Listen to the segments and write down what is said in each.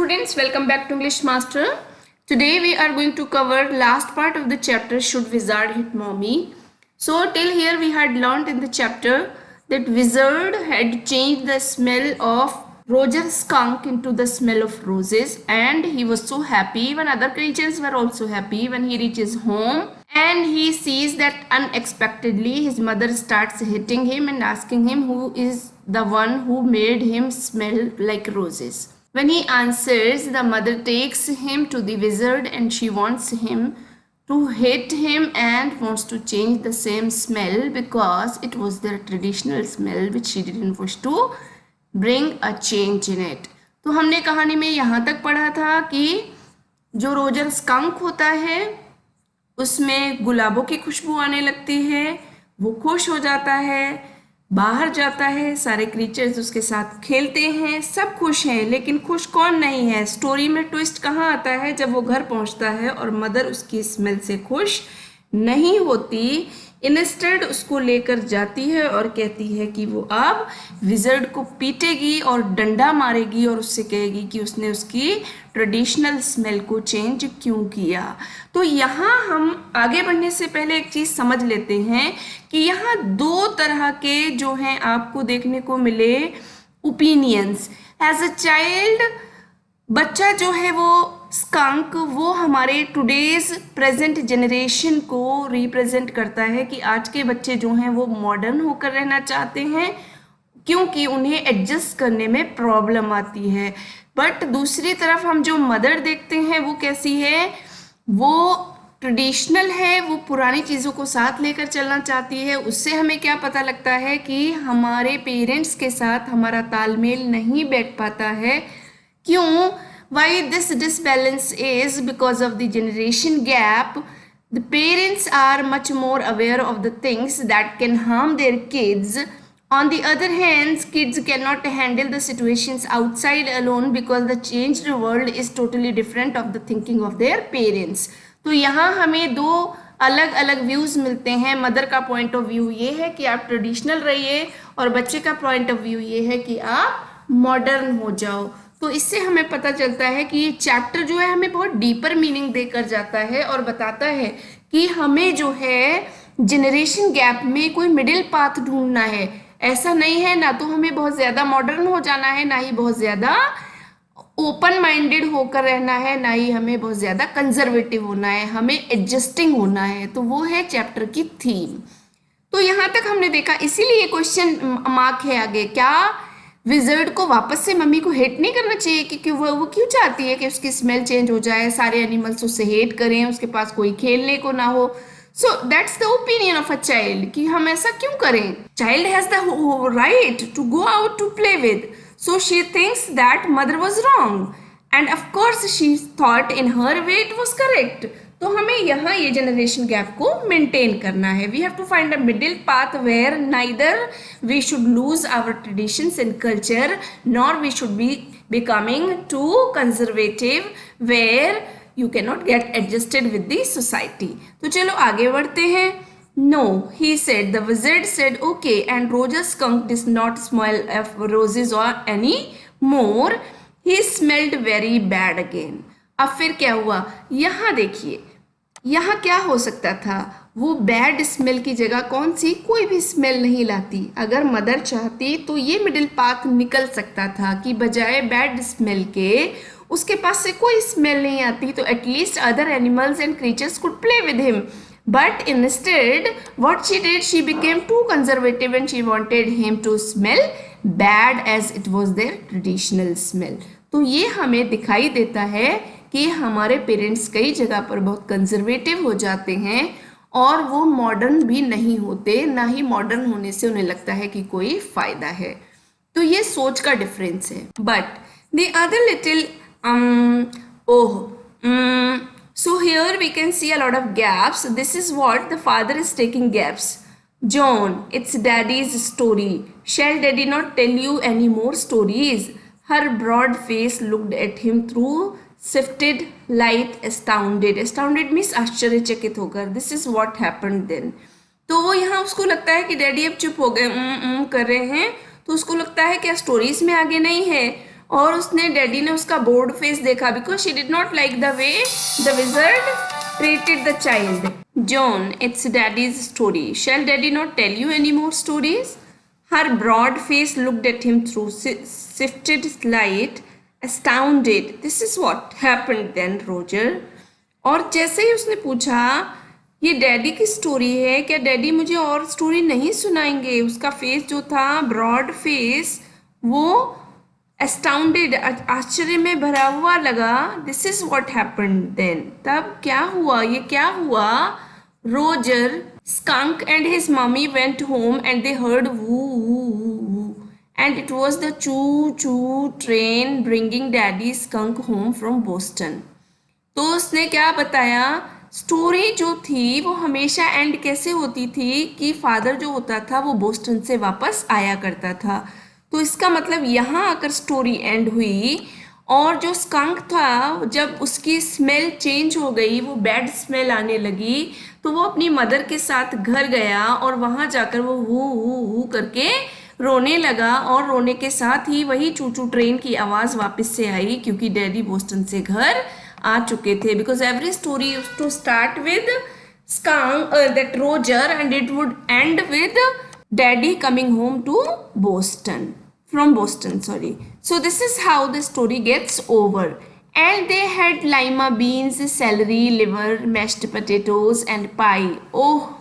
students, welcome back to English Master. Today we are going to cover last part of the chapter Should Wizard Hit Mommy? So till here we had learned in the chapter that wizard had changed the smell of Roger's skunk into the smell of roses, and he was so happy. Even other creatures were also happy when he reaches home and he sees that unexpectedly his mother starts hitting him and asking him who is the one who made him smell like roses. When he answers, the mother takes him to the wizard and she wants him to hit him and wants to change the same smell because it was their traditional smell which she didn't wish to bring a change in it. तो हमने कहानी में यहाँ तक पढ़ा था कि जो रोजर स्कंक होता है उसमें गुलाबों की खुशबू आने लगती है, वो खुश हो जाता है, बाहर जाता है, सारे क्रीचर्स उसके साथ खेलते हैं, सब खुश हैं, लेकिन खुश कौन नहीं है? स्टोरी में ट्विस्ट कहाँ आता है? जब वो घर पहुँचता है और मदर उसकी स्मेल से खुश नहीं होती, इंस्टेड उसको लेकर जाती है और कहती है कि वो अब विजर्ड को पीटेगी और डंडा मारेगी और उससे कहेगी कि उसने उसकी ट्रेडिशनल स्मेल को चेंज क्यों किया। तो यहाँ हम आगे बढ़ने से पहले एक चीज़ समझ लेते हैं कि यहाँ दो तरह के जो हैं आपको देखने को मिले ओपिनियंस। एज अ चाइल्ड बच्चा जो है वो स्कंक वो हमारे टुडेज प्रेजेंट जनरेशन को रिप्रेजेंट करता है कि आज के बच्चे जो हैं वो मॉडर्न होकर रहना चाहते हैं क्योंकि उन्हें एडजस्ट करने में प्रॉब्लम आती है। बट दूसरी तरफ हम जो मदर देखते हैं वो कैसी है? वो ट्रेडिशनल है, वो पुरानी चीज़ों को साथ लेकर चलना चाहती है। उससे हमें क्या पता लगता है कि हमारे पेरेंट्स के साथ हमारा तालमेल नहीं बैठ पाता है। क्यों? Why this disbalance is because of the generation gap. The parents are much more aware of the things that can harm their kids. On the other hand, kids cannot handle the situations outside alone because the changed world is totally different of the thinking of their parents. तो यहाँ हमें दो अलग अलग views मिलते हैं। Mother का point of view ये है कि आप ट्रेडिशनल रहिए और बच्चे का पॉइंट ऑफ व्यू ये है कि आप मॉडर्न हो जाओ। तो इससे हमें पता चलता है कि ये चैप्टर जो है हमें बहुत डीपर मीनिंग देकर जाता है और बताता है कि हमें जो है जनरेशन गैप में कोई मिडिल पाथ ढूंढना है। ऐसा नहीं है ना तो हमें बहुत ज़्यादा मॉडर्न हो जाना है, ना ही बहुत ज़्यादा ओपन माइंडेड होकर रहना है, ना ही हमें बहुत ज़्यादा कंजर्वेटिव होना है, हमें एडजस्टिंग होना है। तो वो है चैप्टर की थीम। तो यहाँ तक हमने देखा, इसीलिए क्वेश्चन मार्क है आगे, क्या विजर्ड को वापस से मम्मी को हेट नहीं करना चाहिए? क्योंकि वो क्यों चाहती है कि उसकी स्मेल चेंज हो जाए, सारे एनिमल्स उससे हेट करें, उसके पास कोई खेलने को ना हो। So that's the opinion of a child कि हम ऐसा क्यों करें? Child has the right to go out to play with, so she thinks that mother was wrong and of course she thought in her way it was correct. तो हमें यहाँ ये generation gap को मेंटेन करना है। We have to find a middle path where neither we should lose our traditions and culture nor we should be becoming too conservative where you can not get adjusted with the society. तो चलो आगे बढ़ते हैं। No he said, the wizard said okay and Roger skunk did not smell of roses और any more, he smelled very bad again. अब फिर क्या हुआ? यहाँ देखिए, यहाँ क्या हो सकता था? वो बैड स्मेल की जगह कौन सी? कोई भी स्मेल नहीं लाती। अगर मदर चाहती तो ये मिडिल पाथ निकल सकता था कि बजाय बैड स्मेल के उसके पास से कोई स्मेल नहीं आती तो at least other animals and creatures could play with him. But instead, what she did, she became too conservative and she wanted him to smell bad as it was their traditional smell. तो ये हमें दिखाई देता है कि हमारे parents कई जगह पर बहुत कंजर्वेटिव हो जाते हैं और वो मॉडर्न भी नहीं होते, ना ही मॉडर्न होने से उन्हें लगता है कि कोई फ़ायदा है। तो ये सोच का डिफरेंस है। But the other little so here we can see a lot of gaps. This is what the father is taking gaps. John, it's daddy's story. Shall daddy not tell you any more stories? Her broad face looked at him through sifted light, astounded. Astounded means आश्चर्यचकित होकर। This is what happened then. तो वो यहाँ उसको लगता है कि daddy अब चुप हो गए, कर रहे हैं, तो उसको लगता है कि स्टोरीज में आगे नहीं है। और उसने डैडी ने उसका बोर्ड फेस देखा because she did not like the way the wizard treated the child. John, it's daddy's story. Shall daddy not tell you any more stories? Her broad face looked at him through sifted light, astounded. This is what happened then, Roger. और जैसे ही उसने पूछा ये daddy की story है क्या, daddy मुझे और स्टोरी नहीं सुनाएंगे, उसका फेस जो था ब्रॉड फेस वो एस्टाउंडेड आश्चर्य में भरा हुआ लगा. This is what happened then. तब क्या हुआ, ये क्या हुआ. Roger skunk and his mommy went home and they heard woo woo woo woo and it was the choo choo train bringing daddy skunk home from Boston. तो उसने क्या बताया, स्टोरी जो थी वो हमेशा एंड कैसे होती थी कि फादर जो होता था वो बोस्टन से वापस आया करता था. तो इसका मतलब यहाँ आकर स्टोरी एंड हुई. और जो स्कंक था जब उसकी स्मेल चेंज हो गई, वो बैड स्मेल आने लगी, तो वो अपनी मदर के साथ घर गया और वहाँ जाकर वो हु करके रोने लगा. और रोने के साथ ही वही चूचू ट्रेन की आवाज़ वापस से आई क्योंकि डैडी बोस्टन से घर आ चुके थे. Because every story used to start with skunk that Roger and it would end with daddy coming home to Boston from Boston, sorry. So this is how the story gets over. And they had lima beans, celery, liver, mashed potatoes and pie. Oh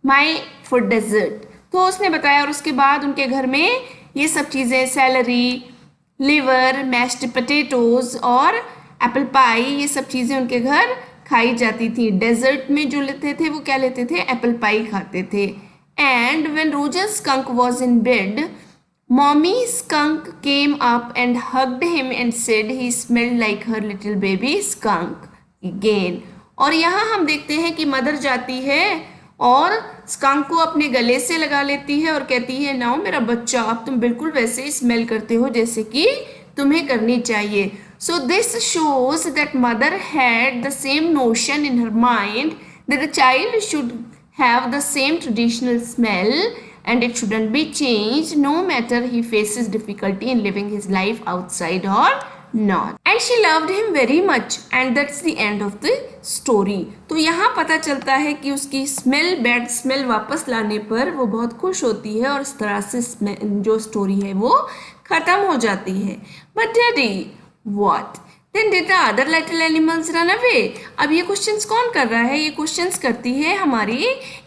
my for dessert. तो उसने बताया और उसके बाद उनके घर में ये सब चीज़ें सैलरी, लिवर, मैश्ड पटेटोज और एप्पल पाई, ये सब चीज़ें उनके घर खाई जाती थी. डेजर्ट में जो लेते थे वो क्या लेते थे, एप्पल पाई खाते थे. And when Roger skunk was in bed, mommy skunk came up and hugged him and said he smelled like her little baby skunk again. और यहाँ हम देखते हैं कि मदर जाती है और स्कंक को अपने गले से लगा लेती है और कहती है, नाउ मेरा बच्चा, अब तुम बिल्कुल वैसे ही स्मेल करते हो जैसे कि तुम्हें करनी चाहिए. So this shows that mother had the same notion in her mind that the child should have the same traditional smell and it shouldn't be changed no matter he faces difficulty in living his life outside or not. And she loved him very much and that's the end of the story. तो यहाँ पता चलता है कि उसकी smell, bad smell वापस लाने पर वो बहुत खुश होती है और इस तरह से जो स्टोरी है वो खत्म हो जाती है. But daddy, what? Then did the other little animals run away? अब ये क्वेश्चंस कौन कर रहा है, ये क्वेश्चंस करती है हमारी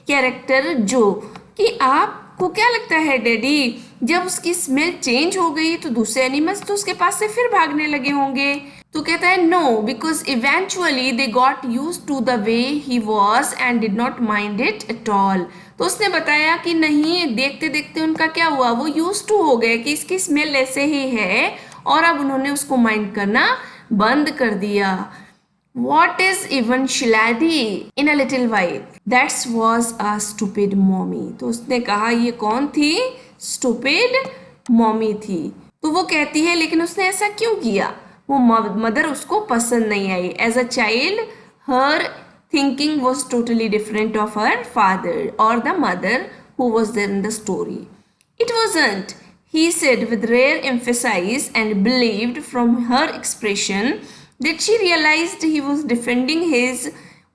कैरेक्टर जो, कि आपको क्या लगता है डैडी, जब उसकी स्मेल चेंज हो गई तो दूसरे एनिमल्स तो उसके पास से फिर भागने लगे होंगे. तो कहता है no, because eventually they got use to the way he was and did not mind it at all. तो उसने बताया कि नहीं, देखते देखते उनका क्या हुआ, वो यूज टू हो गए कि इसकी स्मेल ऐसे ही है और अब उन्होंने उसको माइंड करना बंद कर दिया. What is even Shiladi in a little while? That was a stupid mommy. तो उसने कहा ये कौन थी, stupid mommy थी. तो वो कहती है लेकिन उसने ऐसा क्यों किया, वो मदर उसको पसंद नहीं आई. As a child, her thinking was totally different of her father or the mother who was there in the story. It wasn't, he said with rare emphasis, and believed from her expression that she realized he was defending his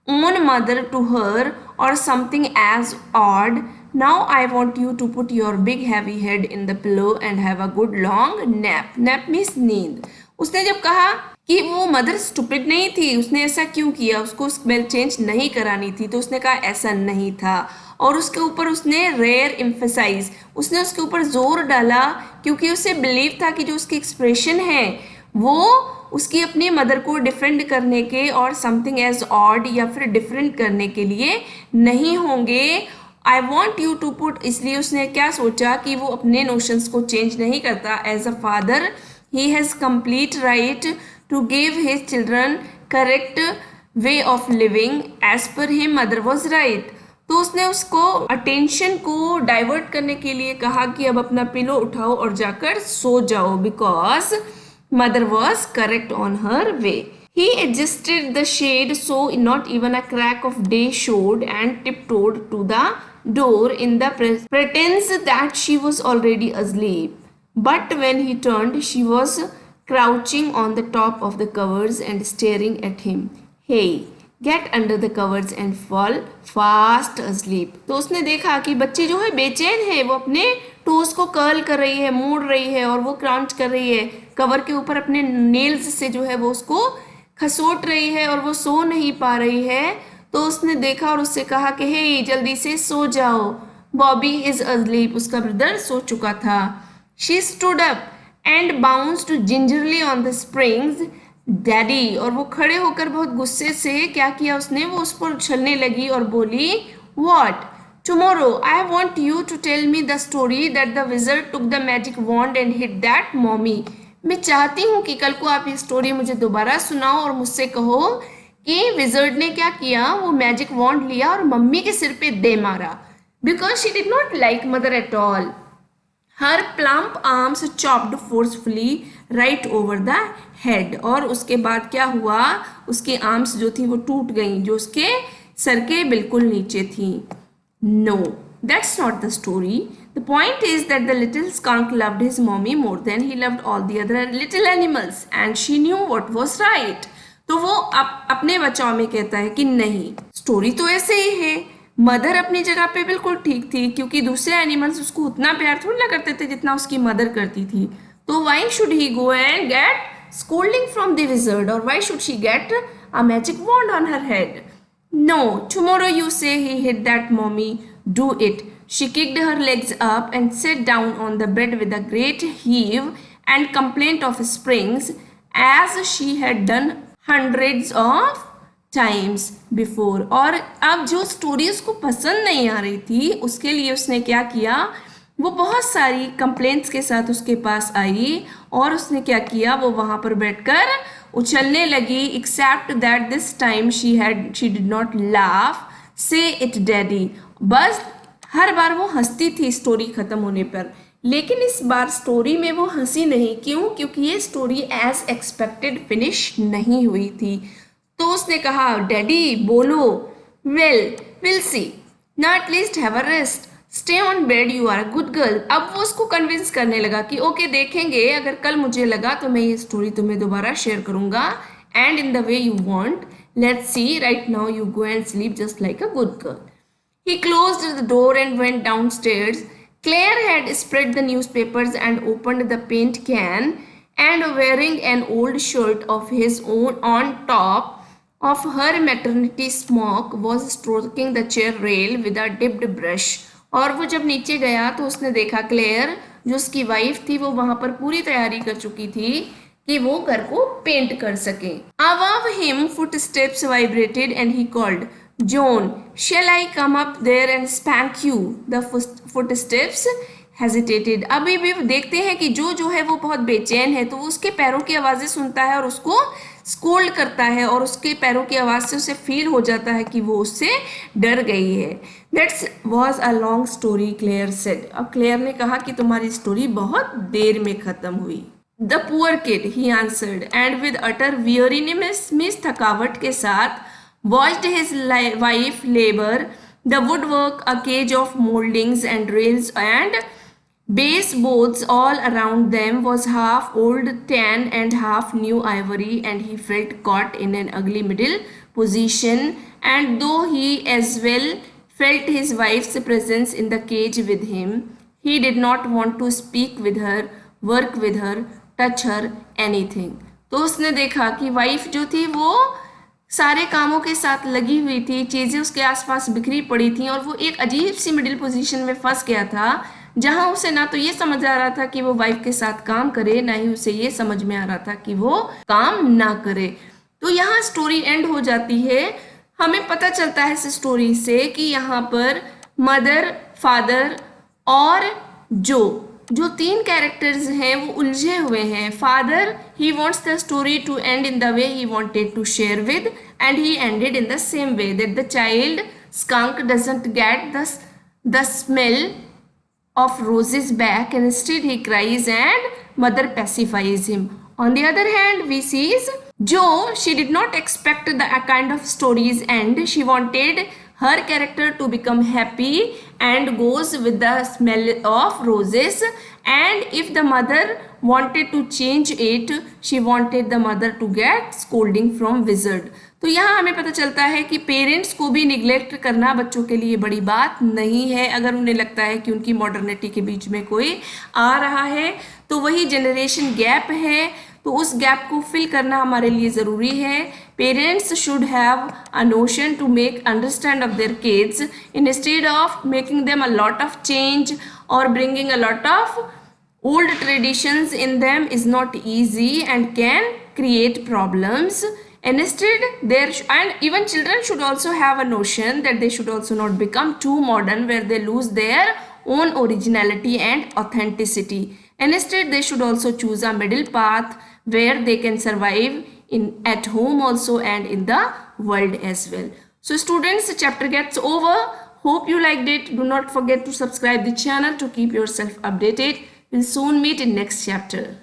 own mother to her or something as odd. Now I want you to put your big heavy head in the pillow and have a good long nap. Nap means नींद. उसने जब कहा कि वो mother stupid नहीं थी, उसने ऐसा क्यों किया, उसको स्मेल चेंज नहीं करानी थी, तो उसने कहा ऐसा नहीं था. और उसके ऊपर उसने रेयर एम्फेसाइज, उसने उसके ऊपर जोर डाला क्योंकि उसे बिलीव था कि जो उसकी एक्सप्रेशन है वो उसकी अपनी मदर को डिफेंड करने के और समथिंग एज ऑड या फिर डिफरेंट करने के लिए नहीं होंगे. I want you to put, इसलिए उसने क्या सोचा कि वो अपने नोशंस को चेंज नहीं करता. As a father he has complete right to give his children correct way of living. As per him, mother was right. तो उसने उसको अटेंशन को डाइवर्ट करने के लिए कहा कि अब अपना पिलो उठाओ और जाकर सो जाओ, because mother was correct on her way. He adjusted the shade so not even a crack of day showed and tiptoed to the door in the pretense that she was already asleep. But when he turned, she was crouching on the top of the covers and staring at him. Hey, get under the covers and fall fast asleep. तो उसने देखा कि बच्ची जो है बेचैन है, वो अपने टोस को कर्ल कर रही है, मोड़ रही है और वो क्राउच कर रही है, कवर के ऊपर अपने नेल्स से जो है वो उसको खसोट रही है और वो सो नहीं पा रही है. तो उसने देखा और उससे कहा कि हे जल्दी से सो जाओ. Bobby is asleep. उसका ब्रदर सो चुका था. She stood up and bounced gingerly on the springs. Daddy, और वो खड़े होकर बहुत गुस्से से क्या किया उसने, वो उस पर उछलने लगी और बोली, what? Tomorrow I want you to tell me the story that the wizard took the magic wand and hit that mommy. मैं चाहती हूँ कि कल को आप ये स्टोरी मुझे दोबारा सुनाओ और मुझसे कहो कि विजर्ड ने क्या किया, वो मैजिक वॉन्ड लिया और मम्मी के सिर पे दे मारा. Because she did not like mother at all. Her plump arms chopped forcefully right over the head. और उसके बाद क्या हुआ, उसकी आर्म्स जो थी वो टूट गई जो उसके सर के बिल्कुल नीचे थी. No, that's not the story. The point is that the little skunk loved his mommy more than he loved all the other little animals and she knew what was right. तो वो अपने बचाव में कहता है कि नहीं, स्टोरी तो ऐसे ही है, मदर अपनी जगह पे बिल्कुल ठीक थी क्योंकि दूसरे एनिमल्स उसको उतना प्यार थोड़ी ना करते थे जितना उसकी मदर करती थी. तो why should he go and get scolding from the wizard, or why should she get a magic wand on her head? No, tomorrow you say he hit that mommy. Do it. She kicked her legs up and sat down on the bed with a great heave and complaint of springs as she had done hundreds of times before. और अब जो story उसको पसंद नहीं आ रही थी उसके लिए उसने क्या किया, वो बहुत सारी कंप्लेंट्स के साथ उसके पास आई और उसने क्या किया, वो वहाँ पर बैठकर उछलने लगी. Except that this time she did not laugh. Say it daddy. बस हर बार वो हंसती थी स्टोरी खत्म होने पर, लेकिन इस बार स्टोरी में वो हंसी नहीं. क्यों? क्योंकि ये स्टोरी एज एक्सपेक्टेड फिनिश नहीं हुई थी. तो उसने कहा, डैडी बोलो. Well will see. Now at least have a rest. Stay on bed, you are a good girl. अब वो उसको कन्विंस करने लगा कि ओके देखेंगे, अगर कल मुझे लगा तो मैं ये स्टोरी तुम्हें दोबारा शेयर करूंगा. And in the way you want. Let's see. Right now you go and sleep just like a good girl. He closed the door and went downstairs. Claire had spread the newspapers and opened the paint can, and wearing an old shirt of his own on top of her maternity smock, was stroking the chair rail with a dipped brush. और वो जब नीचे गया तो उसने देखा clear जो उसकी वाइफ थी वो वहां पर पूरी तैयारी कर चुकी थी कि वो घर को पेंट कर सके. Above him footsteps vibrated and he called, John, shall I come up there and spank you? The footsteps hesitated. अभी भी देखते हैं कि जो है वो बहुत बेचैन है, तो वो उसके पैरों की आवाज़ें सुनता है और उसको स्कोल्ड करता है और उसके पैरों की आवाज़ से उसे फील हो जाता है कि वो उससे डर गई है. That was a long story, Claire said. अब क्लेयर ने कहा कि तुम्हारी स्टोरी बहुत देर में ख़त्म हुई. The poor kid, he answered, and with utter weariness, miss थकावट के साथ watched his wife labor the woodwork, a cage of moldings and rails and baseboards all around them was half old tan and half new ivory, and he felt caught in an ugly middle position. And though he as well felt his wife's presence in the cage with him, he did not want to speak with her, work with her, touch her, anything. तो उसने देखा कि wife जो थी वो सारे कामों के साथ लगी हुई थी, चीज़ें उसके आसपास बिखरी पड़ी थी और वो एक अजीब सी मिडिल पोजीशन में फंस गया था जहां उसे ना तो ये समझ आ रहा था कि वो वाइफ के साथ काम करे, ना ही उसे ये समझ में आ रहा था कि वो काम ना करे. तो यहाँ स्टोरी एंड हो जाती है. हमें पता चलता है इस स्टोरी से कि यहाँ पर मदर, फादर और जो तीन कैरेक्टर्स हैं वो उलझे हुए हैं. Father, he wants the story to end in the way he wanted to share with, and he ended in the same way, that the child skunk doesn't get the smell of roses back, and instead he cries and mother pacifies him. On the other hand, we see Jo, she did not expect the kind of story's end. She wanted her character to become happy and goes with the smell of roses, and if the mother wanted to change it, she wanted the mother to get scolding from wizard. तो यहाँ हमें पता चलता है कि parents को भी neglect करना बच्चों के लिए बड़ी बात नहीं है। अगर उन्हें लगता है कि उनकी मॉडर्निटी के बीच में कोई आ रहा है तो वही जनरेशन गैप है, तो उस गैप को फिल करना हमारे लिए ज़रूरी है। Parents should have a notion to make understand of their kids instead of making them a lot of change और bringing a lot of old traditions in them is not easy and can create problems. Instead, and even children should also have a notion that they should also not become too modern where they lose their own originality and authenticity. Instead, they should also choose a middle path where they can survive at home also and in the world as well. So students, chapter gets over. Hope you liked it. Do not forget to subscribe the channel to keep yourself updated. We'll soon meet in next chapter.